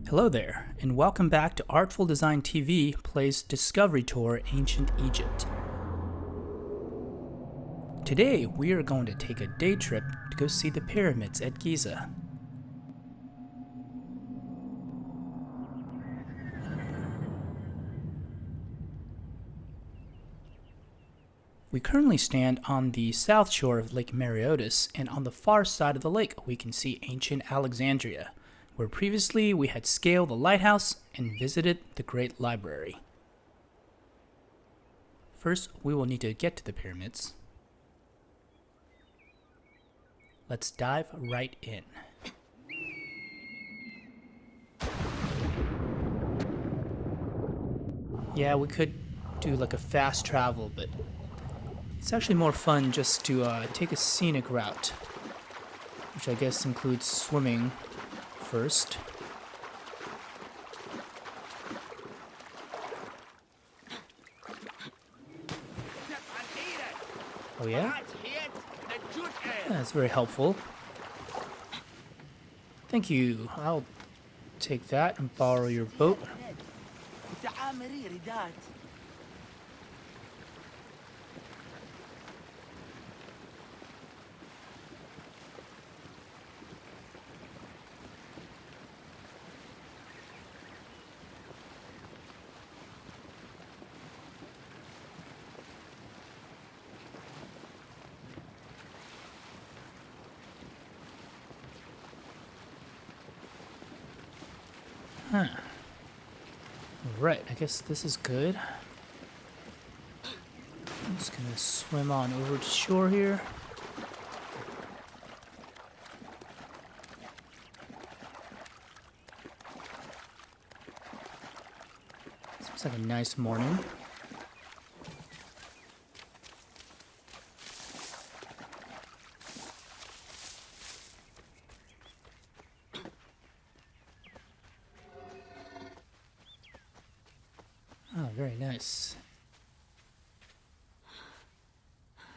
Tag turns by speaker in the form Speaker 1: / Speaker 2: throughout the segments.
Speaker 1: Hello there, and welcome back to Artful Design TV plays Discovery Tour Ancient Egypt. Today, we are going to take a day trip to go see the pyramids at Giza. We currently stand on the south shore of Lake Mareotis, and on the far side of the lake we can see ancient Alexandria, where previously we had scaled the lighthouse and visited the Great Library. First, we will need to get to the pyramids. Let's dive right in. Yeah, we could do like a fast travel, but it's actually more fun just to take a scenic route, which I guess includes swimming first. Oh yeah? That's very helpful. Thank you. I'll take that and borrow your boat. Huh. Right, I guess this is good. I'm just gonna swim on over to shore here. Seems like a nice morning. Oh, very nice.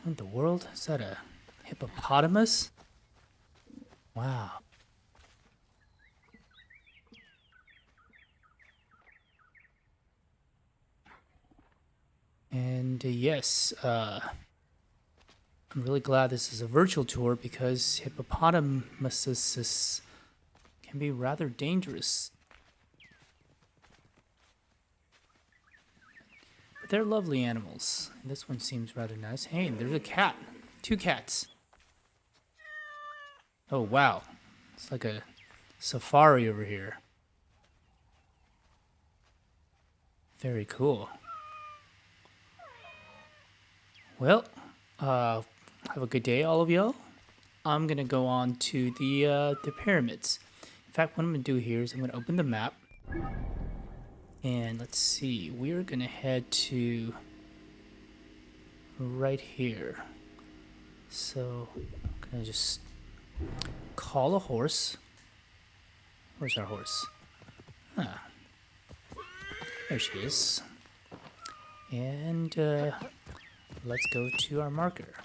Speaker 1: What in the world? Is that a hippopotamus? Wow. And yes, I'm really glad this is a virtual tour because hippopotamuses can be rather dangerous. They're lovely animals. This one seems rather nice. Hey, there's a cat. 2 cats. Oh, wow. It's like a safari over here. Very cool. Well, have a good day, all of y'all. I'm going to go on to the pyramids. In fact, what I'm going to do here is I'm going to open the map. And let's see, we're gonna head to right here. So I'm gonna just call a horse. Where's our horse? Ah, there she is. And let's go to our marker.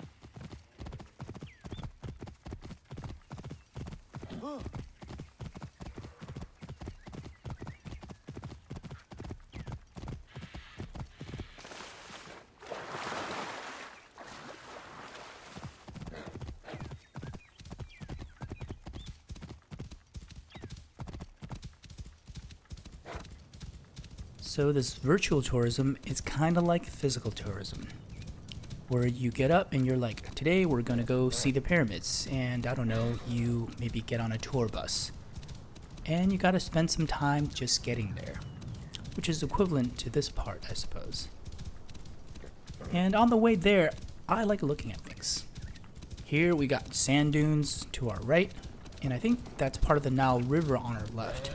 Speaker 1: So this virtual tourism is kind of like physical tourism, where you get up and you're like, today we're going to go see the pyramids, and I don't know, you maybe get on a tour bus, and you got to spend some time just getting there, which is equivalent to this part, I suppose. And on the way there, I like looking at things. Here we got sand dunes to our right, and I think that's part of the Nile River on our left.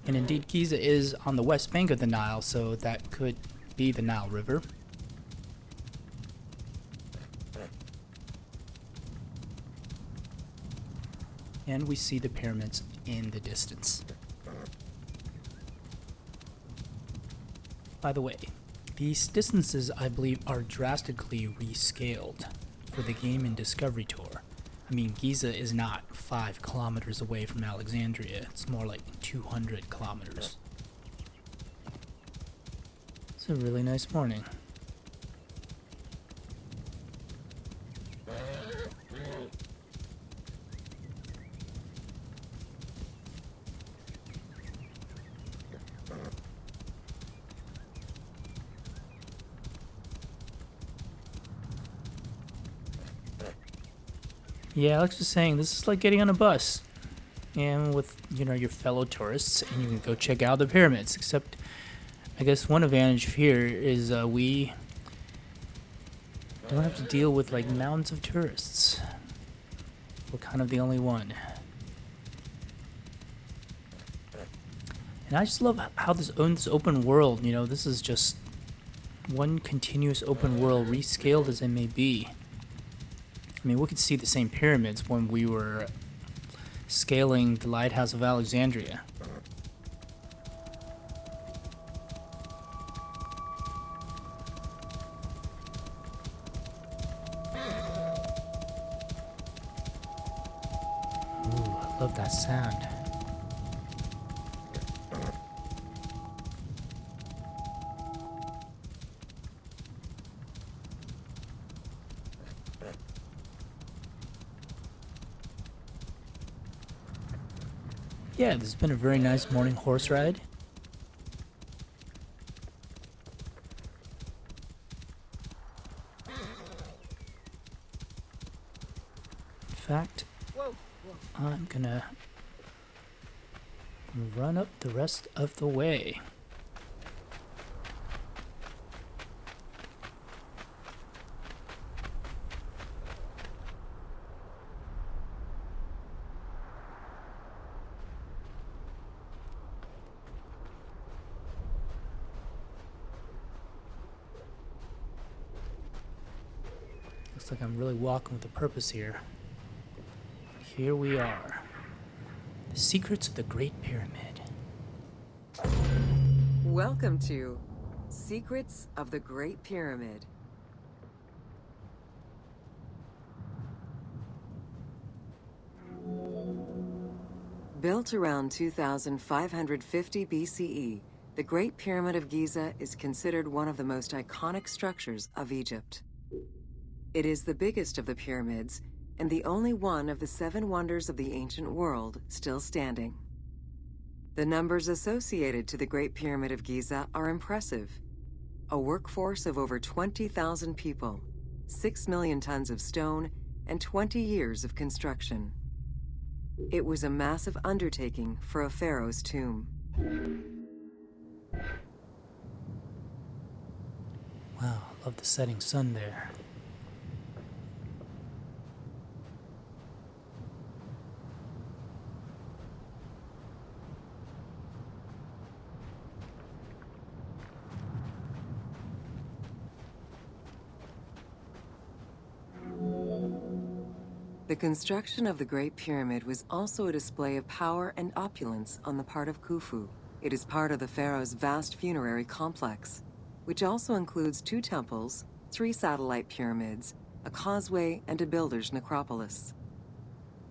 Speaker 1: And indeed, Giza is on the west bank of the Nile, so that could be the Nile River. And we see the pyramids in the distance. By the way, these distances, I believe, are drastically rescaled for the game in Discovery Tour. I mean, Giza is not 5 kilometers away from Alexandria. It's more like 200 kilometers. It's a really nice morning. Yeah, Alex was saying this is like getting on a bus and with, you know, your fellow tourists, and you can go check out the pyramids. Except, I guess one advantage here is we don't have to deal with like mountains of tourists. We're kind of the only one. And I just love how this open world, you know, this is just one continuous open world, rescaled as it may be. I mean, we could see the same pyramids when we were scaling the Lighthouse of Alexandria. Ooh, I love that sound. Yeah, this has been a very nice morning horse ride. In fact, I'm gonna run up the rest of the way. Looks like I'm really walking with a purpose here. Here we are. The secrets of the Great Pyramid.
Speaker 2: Welcome to Secrets of the Great Pyramid. Built around 2550 BCE, the Great Pyramid of Giza is considered one of the most iconic structures of Egypt. It is the biggest of the pyramids and the only one of the 7 wonders of the ancient world still standing. The numbers associated to the Great Pyramid of Giza are impressive. A workforce of over 20,000 people, 6 million tons of stone, and 20 years of construction. It was a massive undertaking for a pharaoh's tomb.
Speaker 1: Wow, I love the setting sun there.
Speaker 2: The construction of the Great Pyramid was also a display of power and opulence on the part of Khufu. It is part of the pharaoh's vast funerary complex, which also includes 2 temples, 3 satellite pyramids, a causeway, and a builder's necropolis.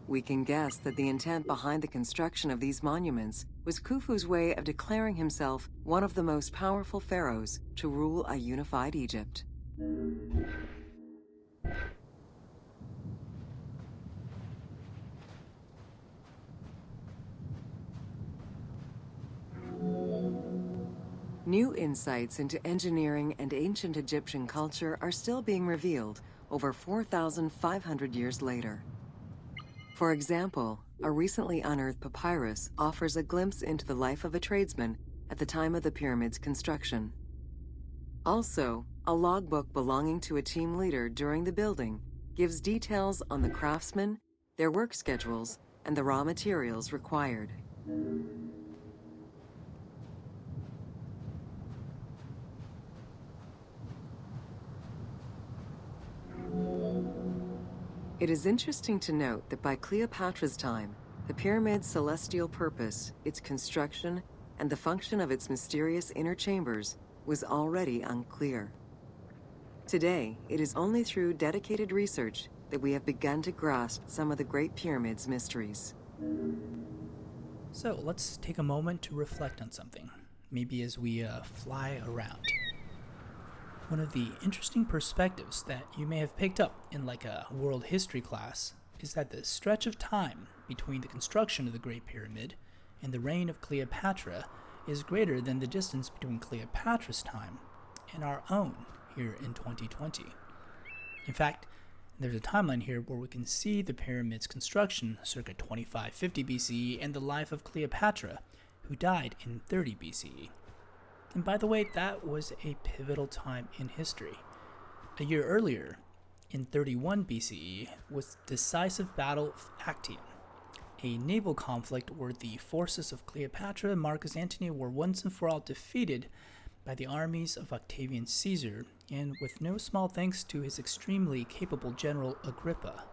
Speaker 2: We can guess that the intent behind the construction of these monuments was Khufu's way of declaring himself one of the most powerful pharaohs to rule a unified Egypt. New insights into engineering and ancient Egyptian culture are still being revealed over 4,500 years later. For example, a recently unearthed papyrus offers a glimpse into the life of a tradesman at the time of the pyramid's construction. Also, a logbook belonging to a team leader during the building gives details on the craftsmen, their work schedules, and the raw materials required. It is interesting to note that by Cleopatra's time, the pyramid's celestial purpose, its construction, and the function of its mysterious inner chambers was already unclear. Today, it is only through dedicated research that we have begun to grasp some of the Great Pyramid's mysteries.
Speaker 1: So let's take a moment to reflect on something, maybe as we fly around. One of the interesting perspectives that you may have picked up in like a world history class is that the stretch of time between the construction of the Great Pyramid and the reign of Cleopatra is greater than the distance between Cleopatra's time and our own here in 2020. In fact, there's a timeline here where we can see the pyramid's construction circa 2550 BCE and the life of Cleopatra, who died in 30 BCE. And by the way, that was a pivotal time in history. A year earlier, in 31 BCE, was the decisive Battle of Actium, a naval conflict where the forces of Cleopatra and Marcus Antony were once and for all defeated by the armies of Octavian Caesar, and with no small thanks to his extremely capable general Agrippa.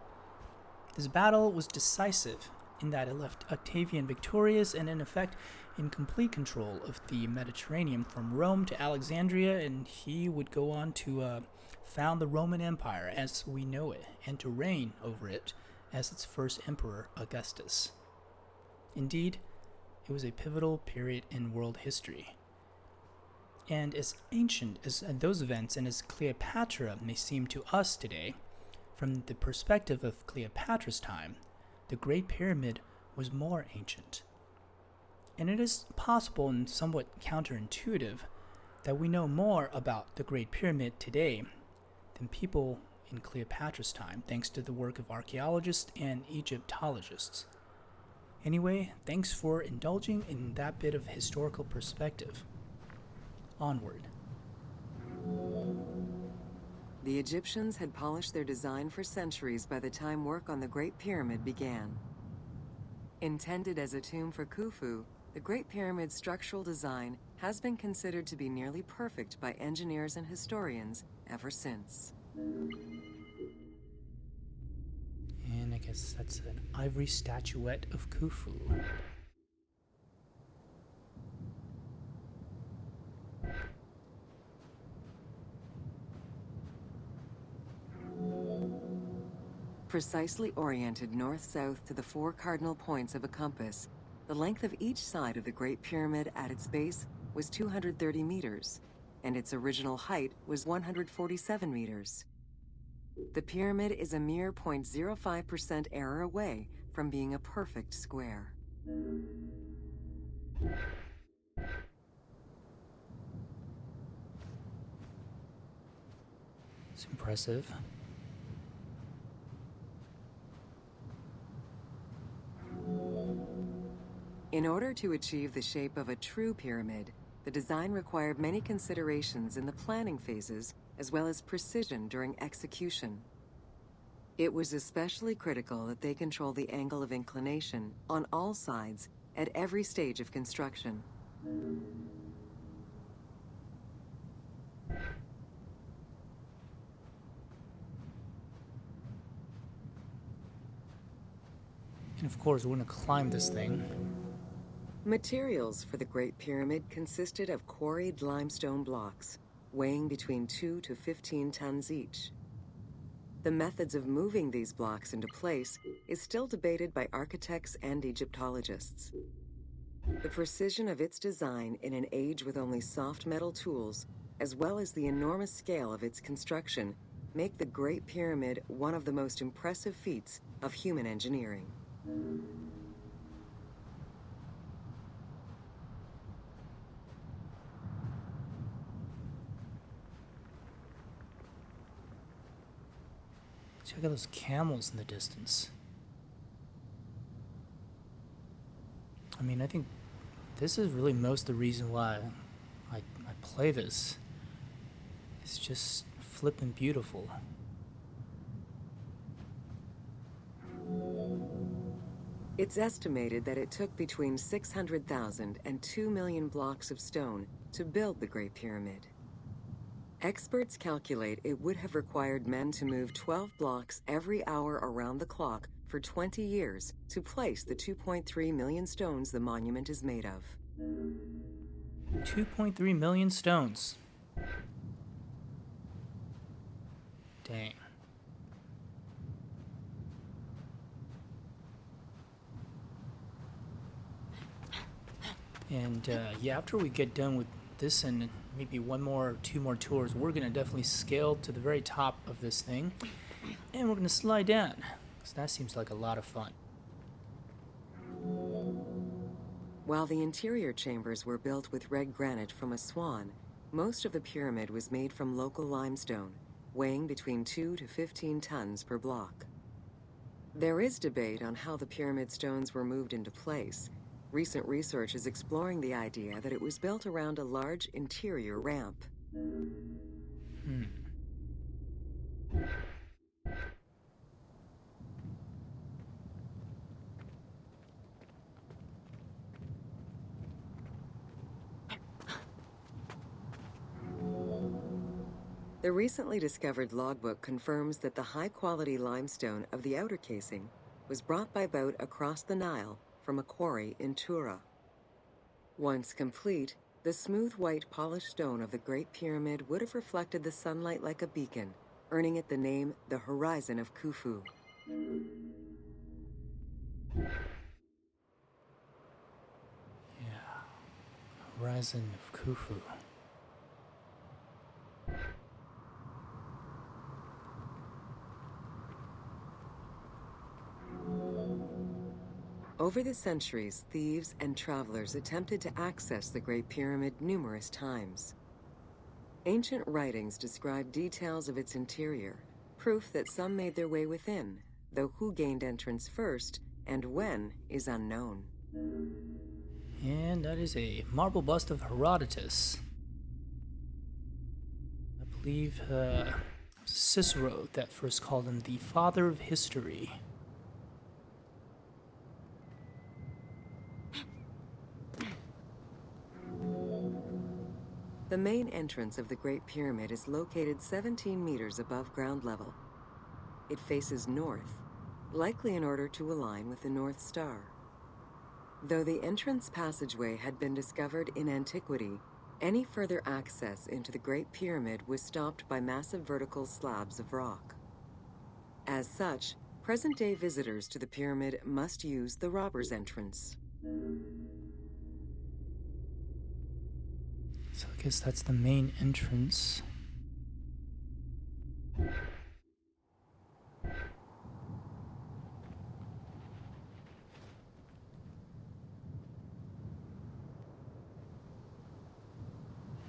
Speaker 1: This battle was decisive in that it left Octavian victorious and in effect in complete control of the Mediterranean from Rome to Alexandria, and he would go on to found the Roman Empire as we know it and to reign over it as its first emperor, Augustus. Indeed, it was a pivotal period in world history. And as ancient as those events and as Cleopatra may seem to us today, from the perspective of Cleopatra's time, the Great Pyramid was more ancient. And it is possible and somewhat counterintuitive that we know more about the Great Pyramid today than people in Cleopatra's time, thanks to the work of archaeologists and Egyptologists. Anyway, thanks for indulging in that bit of historical perspective. Onward.
Speaker 2: The Egyptians had polished their design for centuries by the time work on the Great Pyramid began. Intended as a tomb for Khufu, the Great Pyramid's structural design has been considered to be nearly perfect by engineers and historians ever since.
Speaker 1: And I guess that's an ivory statuette of Khufu.
Speaker 2: Precisely oriented north-south to the 4 cardinal points of a compass, the length of each side of the Great Pyramid at its base was 230 meters, and its original height was 147 meters. The pyramid is a mere 0.05% error away from being a perfect square.
Speaker 1: It's impressive.
Speaker 2: In order to achieve the shape of a true pyramid, the design required many considerations in the planning phases, as well as precision during execution. It was especially critical that they control the angle of inclination on all sides at every stage of construction.
Speaker 1: And of course, we're gonna climb this thing.
Speaker 2: Materials for the Great Pyramid consisted of quarried limestone blocks, weighing between 2 to 15 tons each. The methods of moving these blocks into place is still debated by architects and Egyptologists. The precision of its design in an age with only soft metal tools, as well as the enormous scale of its construction, make the Great Pyramid one of the most impressive feats of human engineering.
Speaker 1: Check out those camels in the distance. I mean, I think this is really most the reason why I play this. It's just flippin' beautiful.
Speaker 2: It's estimated that it took between 600,000 and 2 million blocks of stone to build the Great Pyramid. Experts calculate it would have required men to move 12 blocks every hour around the clock for 20 years to place the 2.3 million stones the monument is made of.
Speaker 1: 2.3 million stones. Dang. And yeah, after we get done with this and maybe one more or two more tours, we're gonna definitely scale to the very top of this thing, and we're gonna slide down, because that seems like a lot of fun.
Speaker 2: While the interior chambers were built with red granite from Aswan, most of the pyramid was made from local limestone, weighing between 2 to 15 tons per block. There is debate on how the pyramid stones were moved into place. Recent research is exploring the idea that it was built around a large interior ramp. The recently discovered logbook confirms that the high-quality limestone of the outer casing was brought by boat across the Nile from a quarry in Tura. Once complete, the smooth white polished stone of the Great Pyramid would have reflected the sunlight like a beacon, earning it the name the Horizon of Khufu.
Speaker 1: Yeah, Horizon of Khufu.
Speaker 2: Over the centuries, thieves and travelers attempted to access the Great Pyramid numerous times. Ancient writings describe details of its interior, proof that some made their way within, though who gained entrance first and when is unknown.
Speaker 1: And that is a marble bust of Herodotus. I believe Cicero that first called him the father of history.
Speaker 2: The main entrance of the Great Pyramid is located 17 meters above ground level. It faces north, likely in order to align with the North Star. Though the entrance passageway had been discovered in antiquity, any further access into the Great Pyramid was stopped by massive vertical slabs of rock. As such, present-day visitors to the pyramid must use the robber's entrance.
Speaker 1: So I guess that's the main entrance.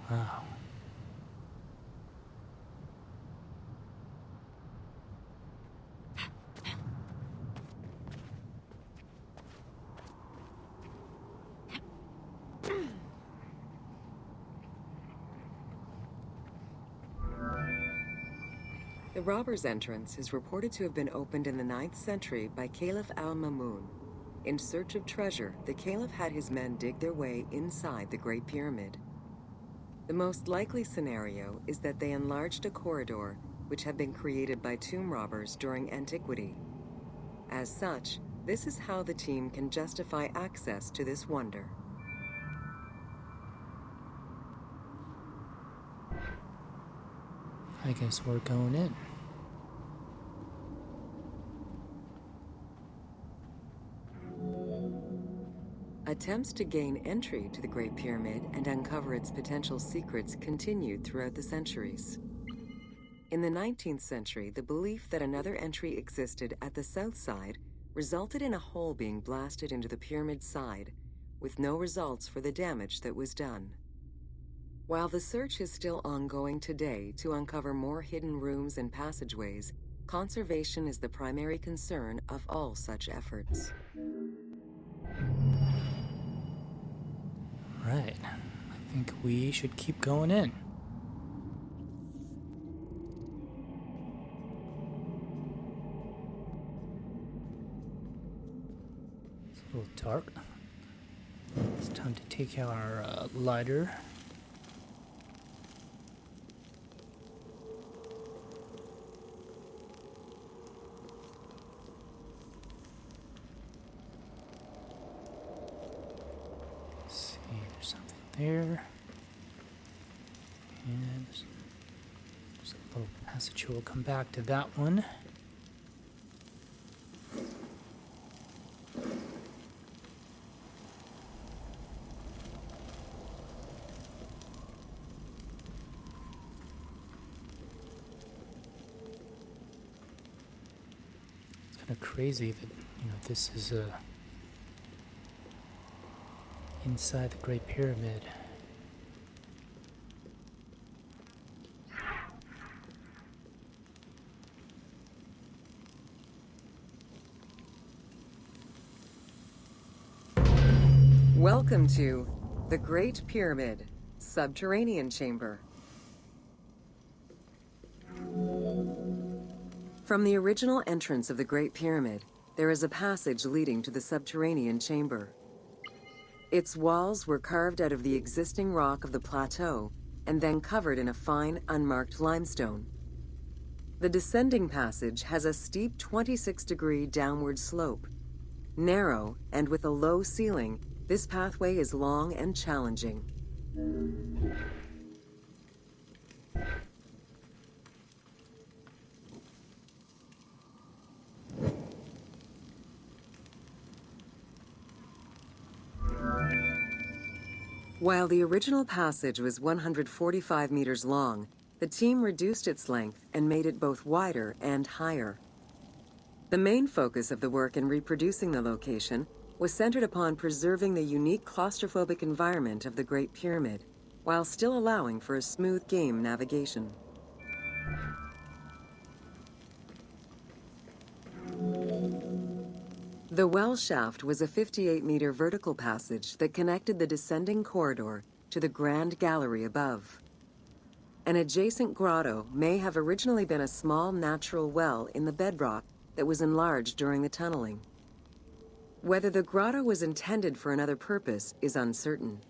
Speaker 1: Wow.
Speaker 2: The robber's entrance is reported to have been opened in the 9th century by Caliph al-Mamun. In search of treasure, the Caliph had his men dig their way inside the Great Pyramid. The most likely scenario is that they enlarged a corridor which had been created by tomb robbers during antiquity. As such, this is how the team can justify access to this wonder.
Speaker 1: I guess we're going in.
Speaker 2: Attempts to gain entry to the Great Pyramid and uncover its potential secrets continued throughout the centuries. In the 19th century, the belief that another entry existed at the south side resulted in a hole being blasted into the pyramid's side, with no results for the damage that was done. While the search is still ongoing today to uncover more hidden rooms and passageways, conservation is the primary concern of all such efforts.
Speaker 1: Right. I think we should keep going in. It's a little dark. It's time to take out our lighter. There, and there's a little passage. We'll come back to that one. kind of crazy that, this is inside the Great Pyramid.
Speaker 2: Welcome to the Great Pyramid, Subterranean Chamber. From the original entrance of the Great Pyramid, there is a passage leading to the Subterranean Chamber. Its walls were carved out of the existing rock of the plateau and then covered in a fine, unmarked limestone. The descending passage has a steep 26-degree downward slope. Narrow and with a low ceiling, this pathway is long and challenging. While the original passage was 145 meters long, the team reduced its length and made it both wider and higher. The main focus of the work in reproducing the location was centered upon preserving the unique claustrophobic environment of the Great Pyramid, while still allowing for a smooth game navigation. The well shaft was a 58-meter vertical passage that connected the descending corridor to the grand gallery above. An adjacent grotto may have originally been a small natural well in the bedrock that was enlarged during the tunneling. Whether the grotto was intended for another purpose is uncertain.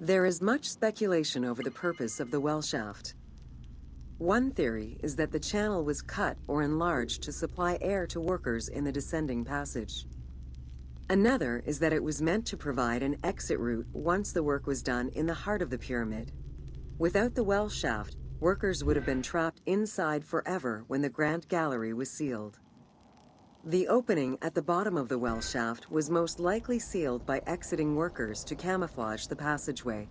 Speaker 2: There is much speculation over the purpose of the well shaft. One theory is that the channel was cut or enlarged to supply air to workers in the descending passage. Another is that it was meant to provide an exit route once the work was done in the heart of the pyramid. Without the well shaft, workers would have been trapped inside forever when the grand gallery was sealed. The opening at the bottom of the well shaft was most likely sealed by exiting workers to camouflage the passageway.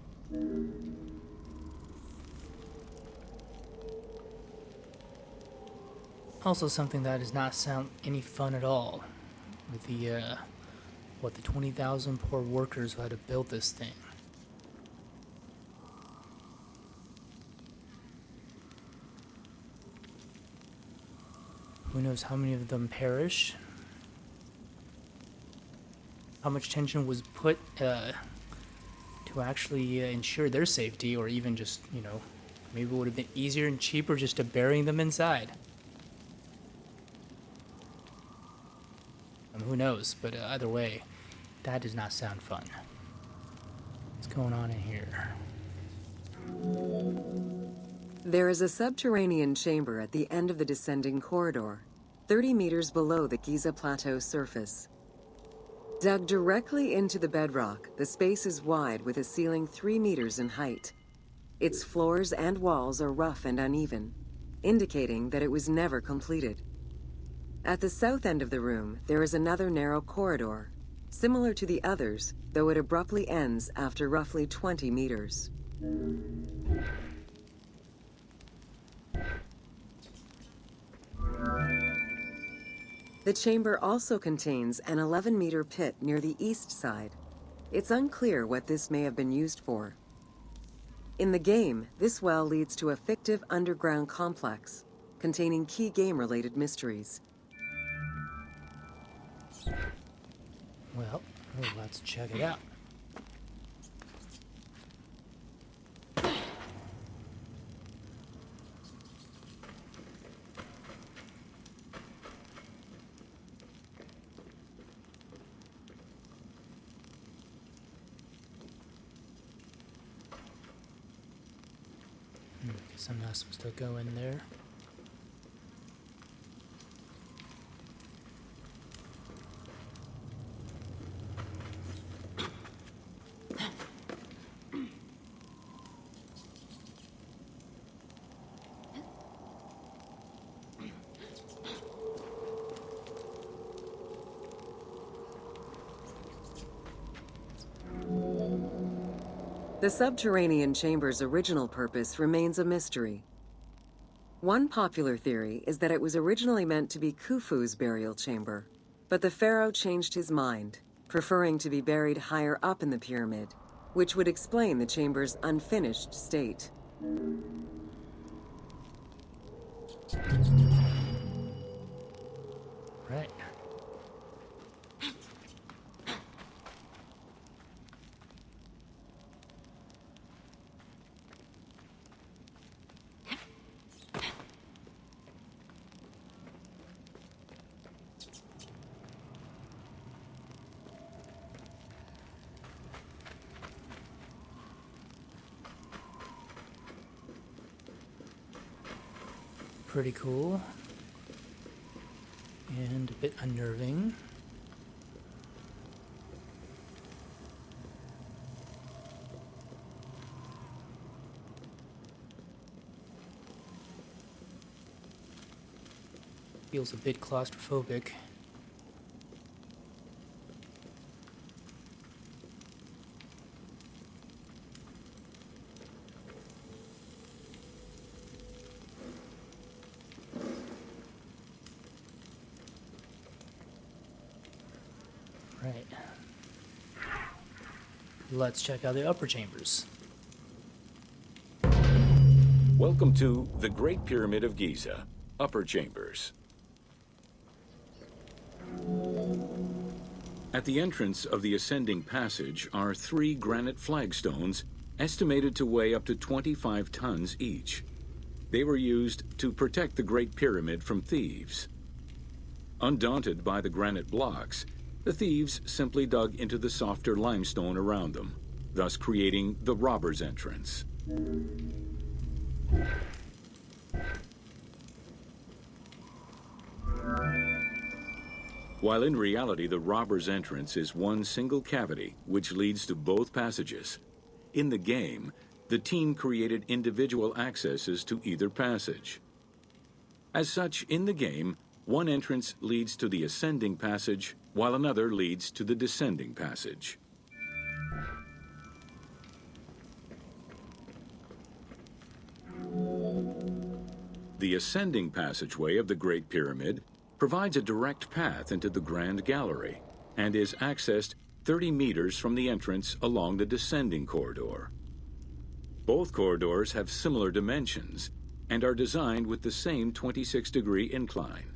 Speaker 1: Also something that does not sound any fun at all, with the 20,000 poor workers who had to build this thing. Who knows how many of them perish? How much tension was put to actually ensure their safety, or even just, maybe it would have been easier and cheaper just to bury them inside. Who knows, but either way, that does not sound fun. What's going on in here?
Speaker 2: There is a subterranean chamber at the end of the descending corridor, 30 meters below the Giza Plateau surface. Dug directly into the bedrock, the space is wide with a ceiling 3 meters in height. Its floors and walls are rough and uneven, indicating that it was never completed. At the south end of the room, there is another narrow corridor, similar to the others, though it abruptly ends after roughly 20 meters. The chamber also contains an 11-meter pit near the east side. It's unclear what this may have been used for. In the game, this well leads to a fictive underground complex containing key game-related mysteries.
Speaker 1: Well, let's check it out. Guess I'm not supposed to go in there.
Speaker 2: The Subterranean Chambers' original purpose remains a mystery. One popular theory is that it was originally meant to be Khufu's burial chamber, but the pharaoh changed his mind, preferring to be buried higher up in the pyramid, which would explain the chamber's unfinished state.
Speaker 1: Right. Pretty cool. And a bit unnerving. Feels a bit claustrophobic. Right. Let's check out the upper chambers.
Speaker 3: Welcome to the Great Pyramid of Giza, Upper Chambers. At the entrance of the ascending passage are 3 granite flagstones estimated to weigh up to 25 tons each. They were used to protect the Great Pyramid from thieves. Undaunted by the granite blocks, the thieves simply dug into the softer limestone around them, thus creating the robber's entrance. While in reality the robber's entrance is one single cavity which leads to both passages, in the game, the team created individual accesses to either passage. As such, in the game, one entrance leads to the ascending passage, while another leads to the descending passage. The ascending passageway of the Great Pyramid provides a direct path into the Grand Gallery and is accessed 30 meters from the entrance along the descending corridor. Both corridors have similar dimensions and are designed with the same 26-degree incline.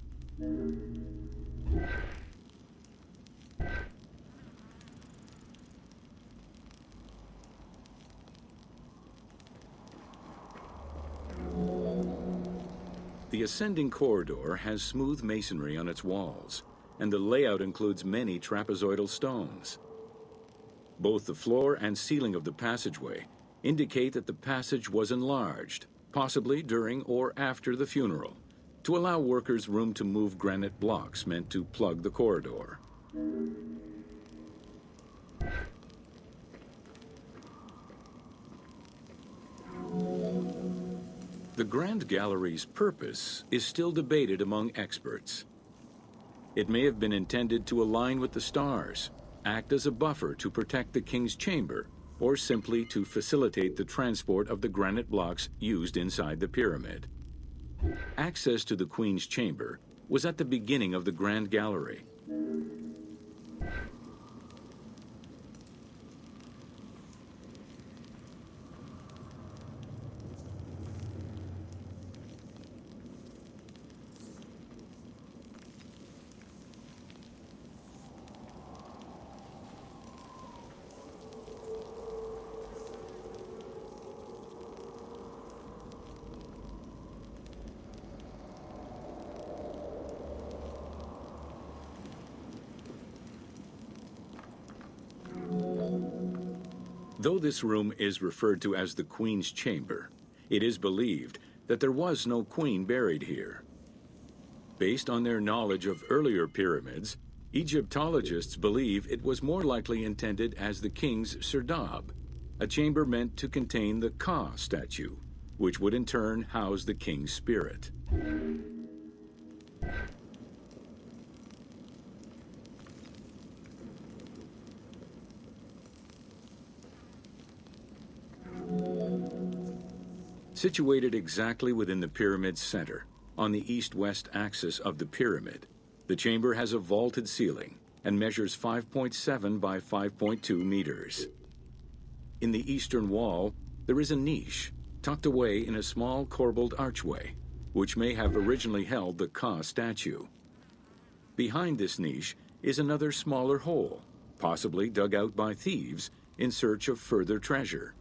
Speaker 3: The ascending corridor has smooth masonry on its walls, and the layout includes many trapezoidal stones. Both the floor and ceiling of the passageway indicate that the passage was enlarged, possibly during or after the funeral, to allow workers room to move granite blocks meant to plug the corridor. The Grand Gallery's purpose is still debated among experts. It may have been intended to align with the stars, act as a buffer to protect the king's chamber, or simply to facilitate the transport of the granite blocks used inside the pyramid. Access to the queen's chamber was at the beginning of the Grand Gallery. Though this room is referred to as the Queen's Chamber, it is believed that there was no queen buried here. Based on their knowledge of earlier pyramids, Egyptologists believe it was more likely intended as the king's serdab, a chamber meant to contain the Ka statue, which would in turn house the king's spirit. Situated exactly within the pyramid's center, on the east-west axis of the pyramid, the chamber has a vaulted ceiling and measures 5.7 by 5.2 meters. In the eastern wall, there is a niche tucked away in a small corbelled archway, which may have originally held the Ka statue. Behind this niche is another smaller hole, possibly dug out by thieves in search of further treasure.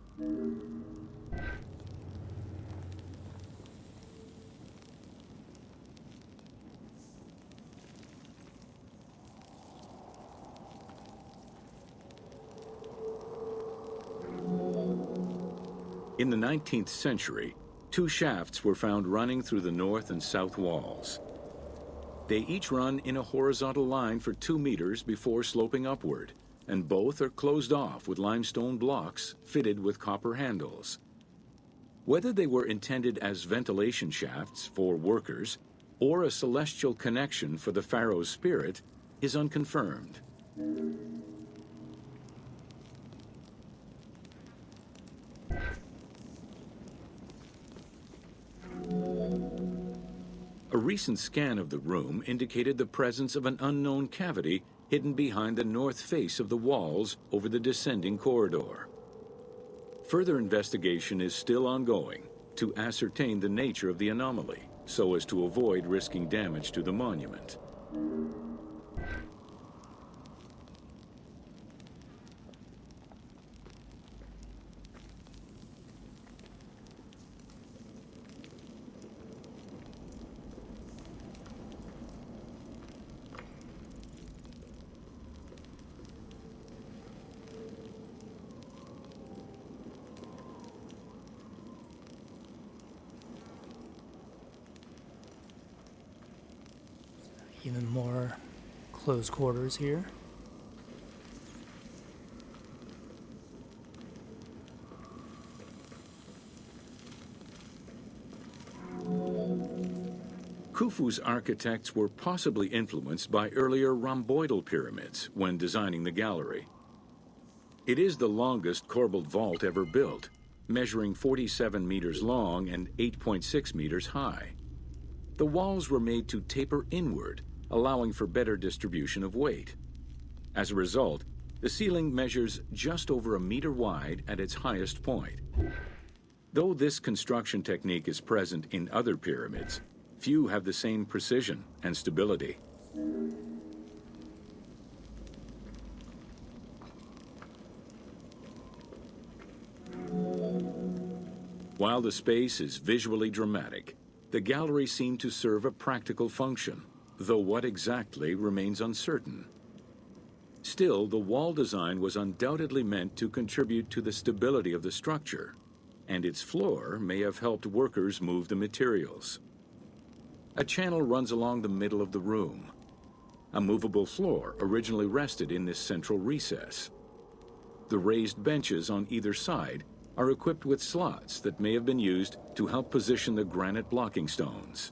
Speaker 3: In the 19th century, 2 shafts were found running through the north and south walls. They each run in a horizontal line for 2 meters before sloping upward, and both are closed off with limestone blocks fitted with copper handles. Whether they were intended as ventilation shafts for workers or a celestial connection for the pharaoh's spirit is unconfirmed. A recent scan of the room indicated the presence of an unknown cavity hidden behind the north face of the walls over the descending corridor. Further investigation is still ongoing to ascertain the nature of the anomaly, so as to avoid risking damage to the monument.
Speaker 1: Even more close quarters here.
Speaker 3: Khufu's architects were possibly influenced by earlier rhomboidal pyramids when designing the gallery. It is the longest corbelled vault ever built, measuring 47 meters long and 8.6 meters high. The walls were made to taper inward, allowing for better distribution of weight. As a result, the ceiling measures just over a meter wide at its highest point. Though this construction technique is present in other pyramids, few have the same precision and stability. While the space is visually dramatic, the gallery seemed to serve a practical function, though what exactly remains uncertain. Still, the wall design was undoubtedly meant to contribute to the stability of the structure, and its floor may have helped workers move the materials. A channel runs along the middle of the room. A movable floor originally rested in this central recess. The raised benches on either side are equipped with slots that may have been used to help position the granite blocking stones.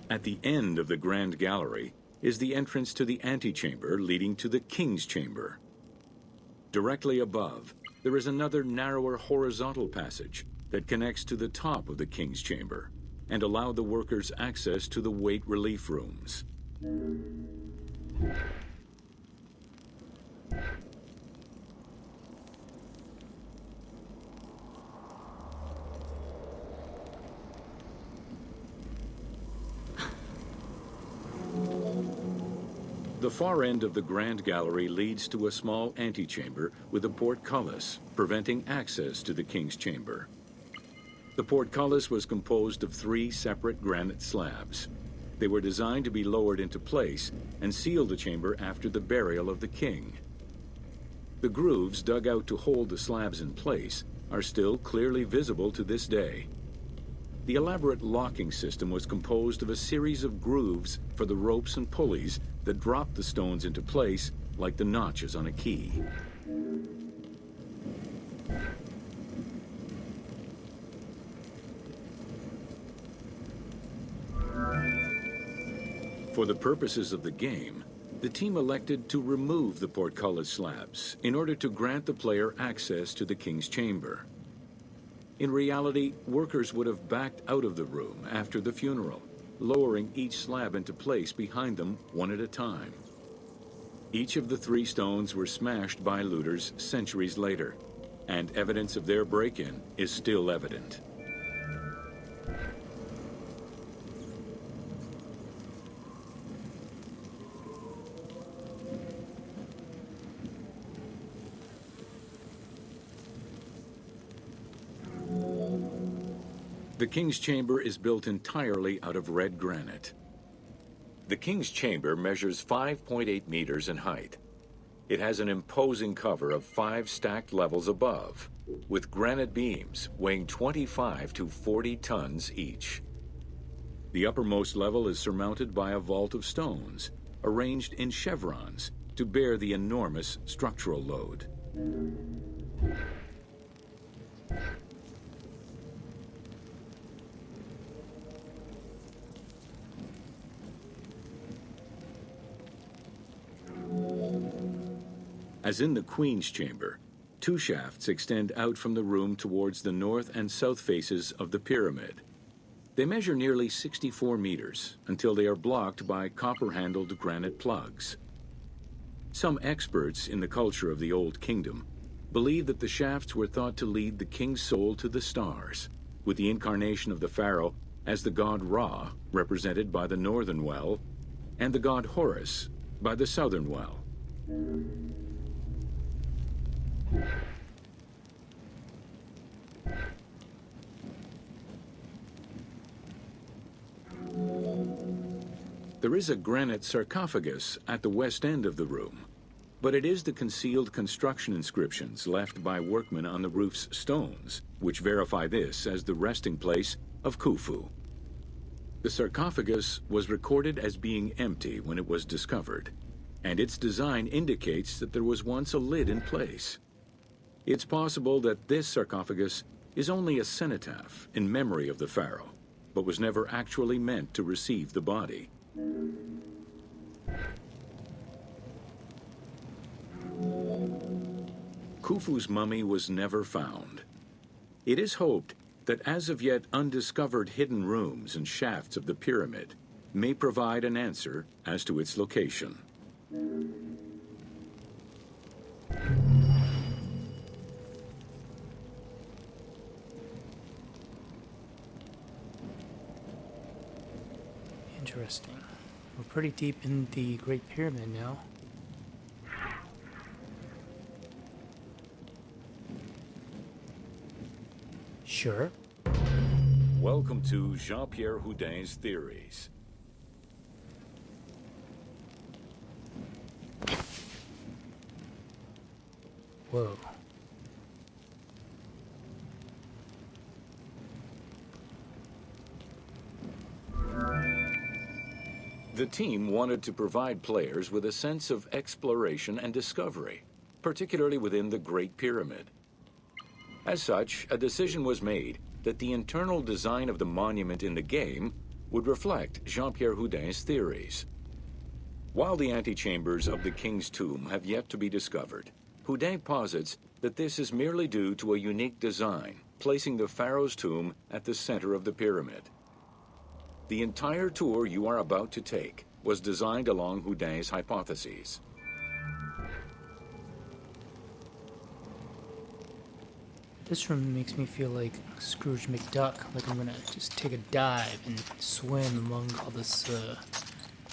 Speaker 3: At the end of the Grand Gallery is the entrance to the antechamber leading to the King's Chamber. Directly above, there is another narrower horizontal passage that connects to the top of the King's Chamber and allowed the workers access to the weight relief rooms. The far end of the Grand Gallery leads to a small antechamber with a portcullis, preventing access to the King's Chamber. The portcullis was composed of 3 separate granite slabs. They were designed to be lowered into place and seal the chamber after the burial of the king. The grooves dug out to hold the slabs in place are still clearly visible to this day. The elaborate locking system was composed of a series of grooves for the ropes and pulleys that dropped the stones into place like the notches on a key. For the purposes of the game, the team elected to remove the portcullis slabs in order to grant the player access to the king's chamber. In reality, workers would have backed out of the room after the funeral, lowering each slab into place behind them one at a time. Each of the 3 stones were smashed by looters centuries later, and evidence of their break-in is still evident. The King's Chamber is built entirely out of red granite. The King's Chamber measures 5.8 meters in height. It has an imposing cover of 5 stacked levels above, with granite beams weighing 25 to 40 tons each. The uppermost level is surmounted by a vault of stones, arranged in chevrons to bear the enormous structural load. As in the Queen's Chamber, 2 shafts extend out from the room towards the north and south faces of the pyramid. They measure nearly 64 meters until they are blocked by copper-handled granite plugs. Some experts in the culture of the Old Kingdom believe that the shafts were thought to lead the king's soul to the stars, with the incarnation of the pharaoh as the god Ra, represented by the northern well, and the god Horus by the southern well. There is a granite sarcophagus at the west end of the room, but it is the concealed construction inscriptions left by workmen on the roof's stones which verify this as the resting place of Khufu. The sarcophagus was recorded as being empty when it was discovered, and its design indicates that there was once a lid in place. It's possible that this sarcophagus is only a cenotaph in memory of the pharaoh, but was never actually meant to receive the body. Khufu's mummy was never found. It is hoped that as of yet undiscovered hidden rooms and shafts of the pyramid may provide an answer as to its location.
Speaker 1: Interesting. We're pretty deep in the Great Pyramid now. Sure.
Speaker 3: Welcome to Jean-Pierre Houdin's theories.
Speaker 1: Whoa.
Speaker 3: The team wanted to provide players with a sense of exploration and discovery, particularly within the Great Pyramid. As such, a decision was made that the internal design of the monument in the game would reflect Jean-Pierre Houdin's theories. While the antechambers of the King's Tomb have yet to be discovered, Houdin posits that this is merely due to a unique design, placing the pharaoh's tomb at the center of the pyramid. The entire tour you are about to take was designed along Houdin's hypotheses.
Speaker 1: This room makes me feel like Scrooge McDuck, like I'm gonna just take a dive and swim among all this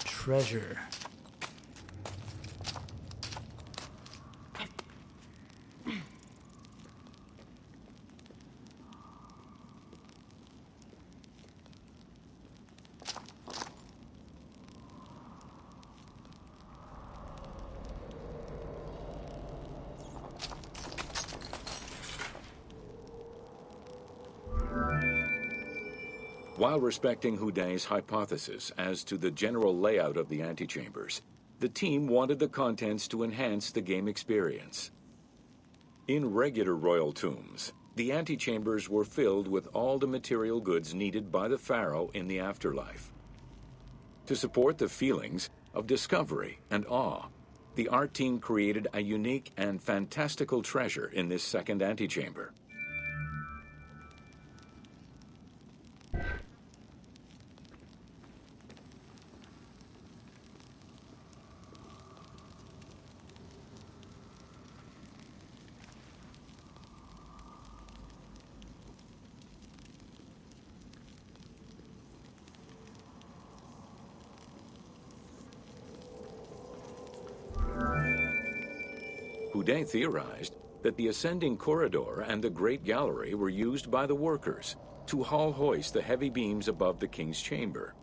Speaker 1: treasure.
Speaker 3: While respecting Houdin's hypothesis as to the general layout of the antechambers, the team wanted the contents to enhance the game experience. In regular royal tombs, the antechambers were filled with all the material goods needed by the pharaoh in the afterlife. To support the feelings of discovery and awe, the art team created a unique and fantastical treasure in this second antechamber. Houdin theorized that the ascending corridor and the Great Gallery were used by the workers to haul hoist the heavy beams above the king's chamber.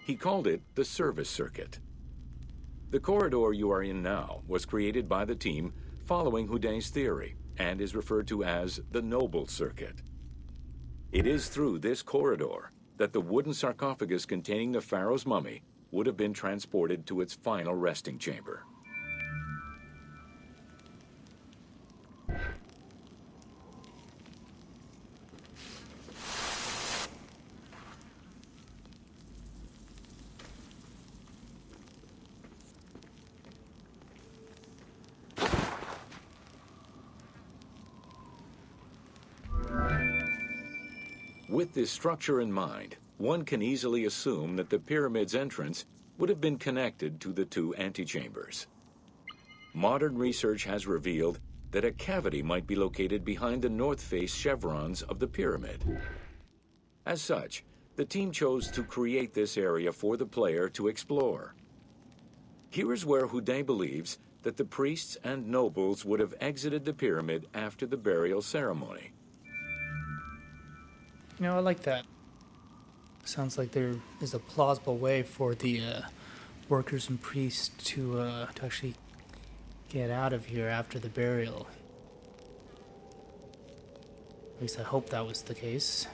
Speaker 3: He called it the service circuit. The corridor you are in now was created by the team following Houdin's theory and is referred to as the noble circuit. It is through this corridor that the wooden sarcophagus containing the pharaoh's mummy would have been transported to its final resting chamber. With this structure in mind, one can easily assume that the pyramid's entrance would have been connected to the two antechambers. Modern research has revealed that a cavity might be located behind the north face chevrons of the pyramid. As such, the team chose to create this area for the player to explore. Here is where Houdin believes that the priests and nobles would have exited the pyramid after the burial ceremony.
Speaker 1: You know, I like that. Sounds like there is a plausible way for the workers and priests to actually get out of here after the burial. At least I hope that was the case.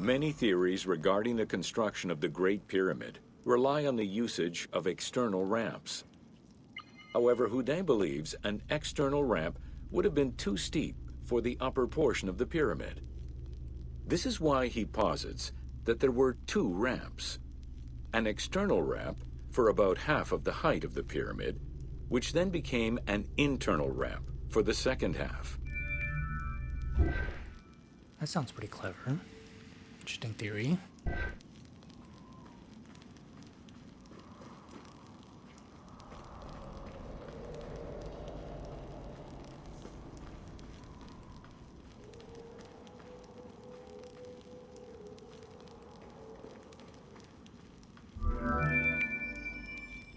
Speaker 3: Many theories regarding the construction of the Great Pyramid rely on the usage of external ramps. However, Houdin believes an external ramp would have been too steep for the upper portion of the pyramid. This is why he posits that there were two ramps. An external ramp for about half of the height of the pyramid, which then became an internal ramp for the second half.
Speaker 1: That sounds pretty clever. Interesting theory.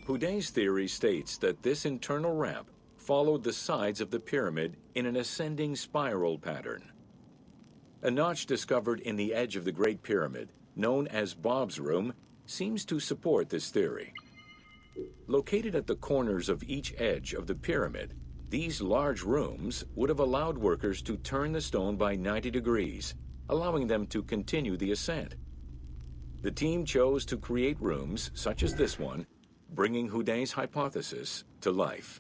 Speaker 3: Houdin's theory states that this internal ramp followed the sides of the pyramid in an ascending spiral pattern. A notch discovered in the edge of the Great Pyramid, known as Bob's Room, seems to support this theory. Located at the corners of each edge of the pyramid, these large rooms would have allowed workers to turn the stone by 90 degrees, allowing them to continue the ascent. The team chose to create rooms such as this one, bringing Houdin's hypothesis to life.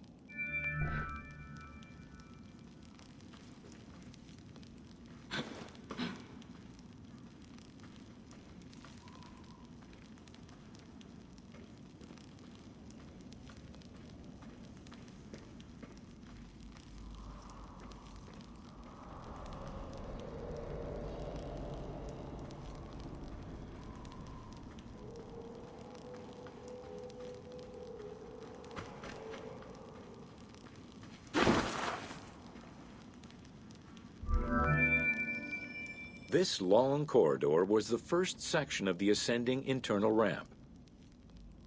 Speaker 3: This long corridor was the first section of the ascending internal ramp.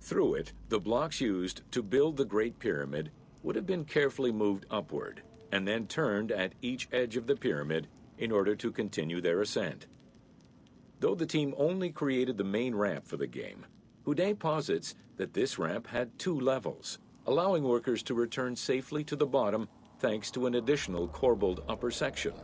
Speaker 3: Through it, the blocks used to build the Great Pyramid would have been carefully moved upward and then turned at each edge of the pyramid in order to continue their ascent. Though the team only created the main ramp for the game, Houdin posits that this ramp had 2 levels, allowing workers to return safely to the bottom thanks to an additional corbelled upper section.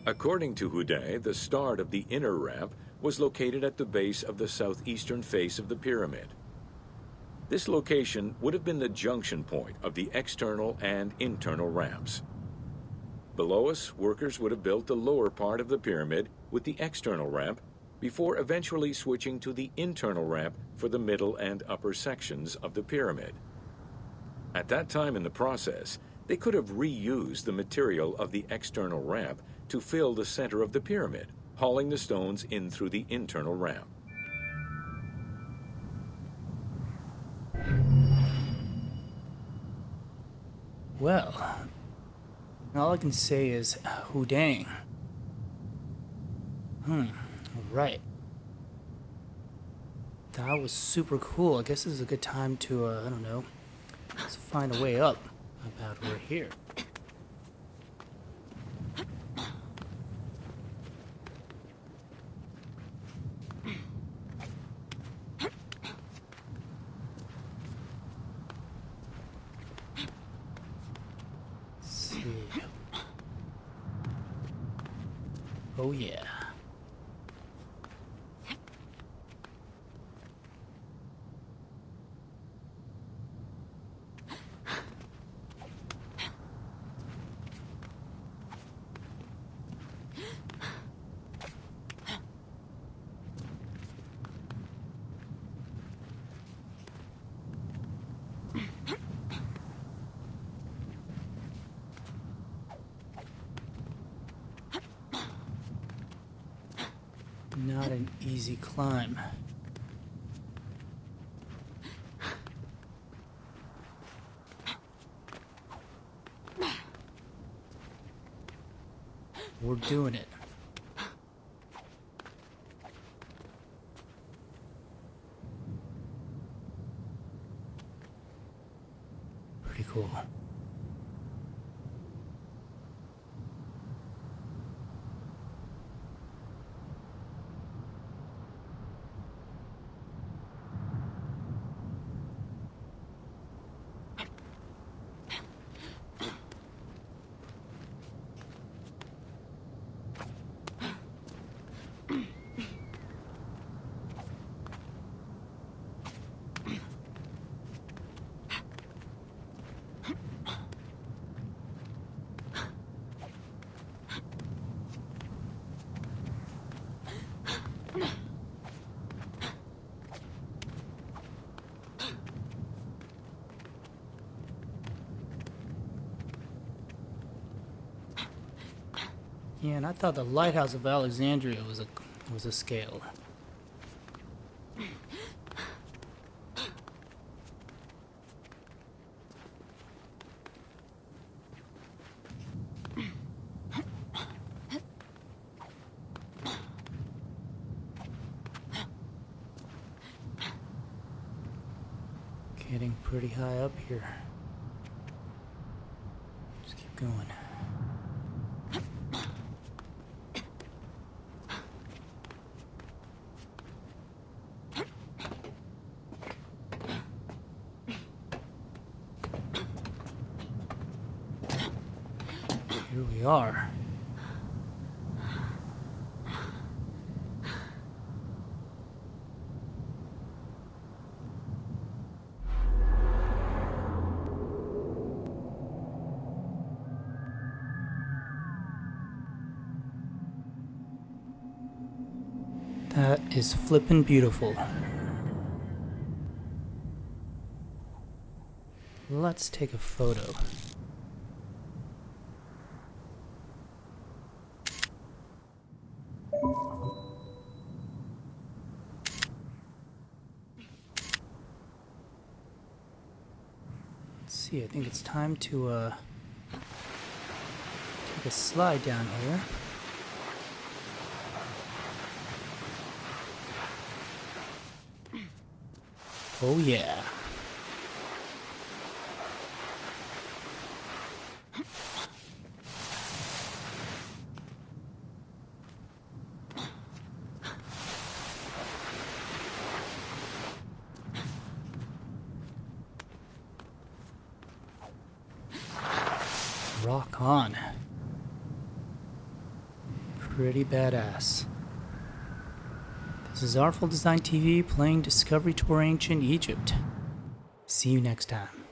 Speaker 3: According to Houdin, the start of the inner ramp was located at the base of the southeastern face of the pyramid. This location would have been the junction point of the external and internal ramps. Below us, workers would have built the lower part of the pyramid with the external ramp before eventually switching to the internal ramp for the middle and upper sections of the pyramid. At that time in the process, they could have reused the material of the external ramp to fill the center of the pyramid, hauling the stones in through the internal ramp.
Speaker 1: Well, all I can say is Houdin. Right. That was super cool. I guess this is a good time to, I don't know, let's find a way up about over here. Oh yeah. Not an easy climb. We're doing it. Pretty cool. Yeah, and I thought the Lighthouse of Alexandria was a scale. Getting pretty high up here. Just keep going. Here we are. That is flippin' beautiful. Let's take a photo. Let's see, I think it's time to take a slide down here. Oh yeah. Rock on. Pretty badass. This is Artful Design TV playing Discovery Tour Ancient Egypt. See you next time.